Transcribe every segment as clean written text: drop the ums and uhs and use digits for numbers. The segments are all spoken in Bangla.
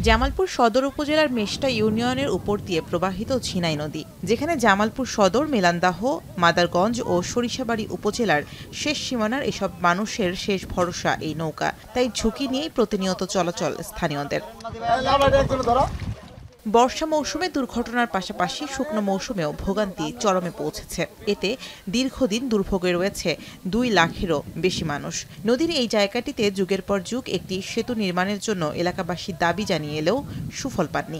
জামালপুর সদর উপজেলার মেষ্টা ইউনিয়নের উপর দিয়ে প্রবাহিত ঝিনাই নদী, যেখানে জামালপুর সদর, মেলান্দাহ, মাদারগঞ্জ ও সরিষাবাড়ী উপজেলার শেষ সীমানার এসব মানুষের শেষ ভরসা এই নৌকা। তাই ঝুঁকি নিয়েই প্রতিনিয়ত চলাচল স্থানীয়দের। বর্ষা মৌসুমে দুর্ঘটনার পাশাপাশি শুকনো মৌসুমেও ভোগান্তি চরমে পৌঁছেছে। এতে দীর্ঘদিন দুর্ভোগে রয়েছে 2 লাখেরও বেশি মানুষ। নদীর এই জায়গাটিতে যুগের পর যুগ একটি সেতু নির্মাণের জন্য এলাকাবাসী দাবি জানিয়ে এলেও সুফল পাননি।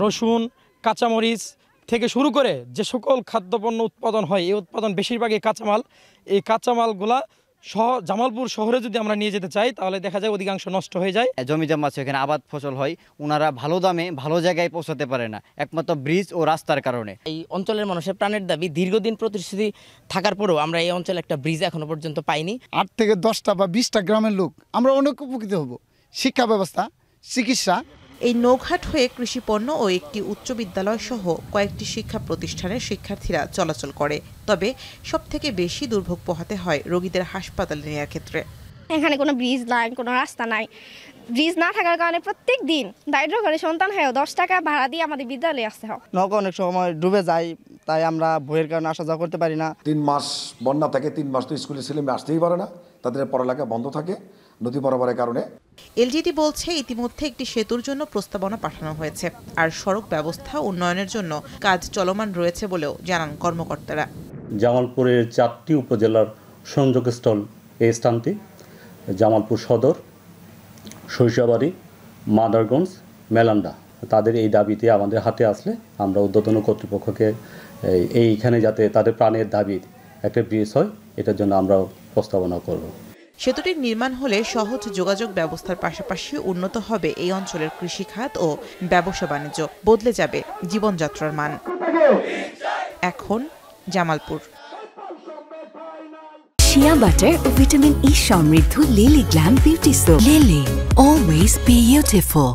রসুন, কাঁচামরিচ থেকে শুরু করে যে সকল খাদ্যপণ্য উৎপাদন হয়, এই উৎপাদন বেশিরভাগই কাঁচামাল। এই কাঁচামালগুলা জামালপুর শহরে যদি আমরা নিয়ে যেতে চাই তাহলে দেখা যায় অধিকাংশ নষ্ট হয়ে যায়। জমি জমা আছে, এখানে আবাদ ফসল হয়, ওনারা ভালো দামে ভালো জায়গায় পৌঁছাতে পারে না, একমাত্র ব্রিজ ও রাস্তার কারণে। এই অঞ্চলের মানুষের প্রাণের দাবি, দীর্ঘদিন প্রতিশ্রুতি থাকার পরেও আমরা এই অঞ্চলে একটা ব্রিজ এখনো পর্যন্ত পাইনি। 8 থেকে 10টা বা 20টা গ্রামের লোক আমরা অনেক উপকৃত হব। শিক্ষা ব্যবস্থা, চিকিৎসা। এই নৌঘাট হয়ে কৃষিপণ্য ও একটি উচ্চ বিদ্যালয় সহ কয়েকটি শিক্ষা প্রতিষ্ঠানের শিক্ষার্থীরা চলাচল করে। তবে সবথেকে বেশি দুর্ভোগ পোহাতে হয় রোগীদের হাসপাতালে নেওয়ার ক্ষেত্রে। এখানে কোনো ব্রিজ নাই, কোনো রাস্তা নাই। ব্রিজ না থাকার কারণে প্রত্যেক দিন দারিদ্র ঘরে সন্তান হয়েও 10 টাকা ভাড়া দিয়ে আমাদের বিদ্যালয়ে আসতে হয়। নৌকা অনেক সময় ডুবে যায়, তাই আমরা বইয়ের কারণে আসা যাওয়া করতে পারি না। 3 মাস বন্যা থাকে, 3 মাস তো স্কুলে ছেলেমেয়ে আসতেই পারে না, তাদের পড়ালেখা বন্ধ থাকে নদী বরাবরের কারণে। এলজিডি বলছে ইতিমধ্যে একটি সেতুর জন্য প্রস্তাবনা পাঠানো হয়েছে, আর সড়ক ব্যবস্থা উন্নয়নের জন্য কাজ চলমান রয়েছে বলেও জানান কর্মকর্তারা। জামালপুরের 4টি উপজেলার সংযোগস্থল এই স্থানটি। জামালপুর সদর, সরিষাবাড়ী, মাদারগঞ্জ, মেলান্ডা, তাদের এই দাবিতে আমাদের হাতে আসলে আমরা ঊর্ধ্বতন কর্তৃপক্ষকে এইখানে যাতে তাদের প্রাণের দাবি একটা ব্রিজ হয়, এটার জন্য আমরা প্রস্তাবনা করব। সেতুটির নির্মাণ হলে সহজ যোগাযোগ ব্যবস্থার পাশাপাশি উন্নত হবে এই অঞ্চলের কৃষিখাত ও ব্যবসা বাণিজ্য, বদলে যাবে জীবনযাত্রার মান। এখন জামালপুর। শিয়া বাটার ও ভিটামিন ই সমৃদ্ধ lily glam beauty soap. Lily, always beautiful.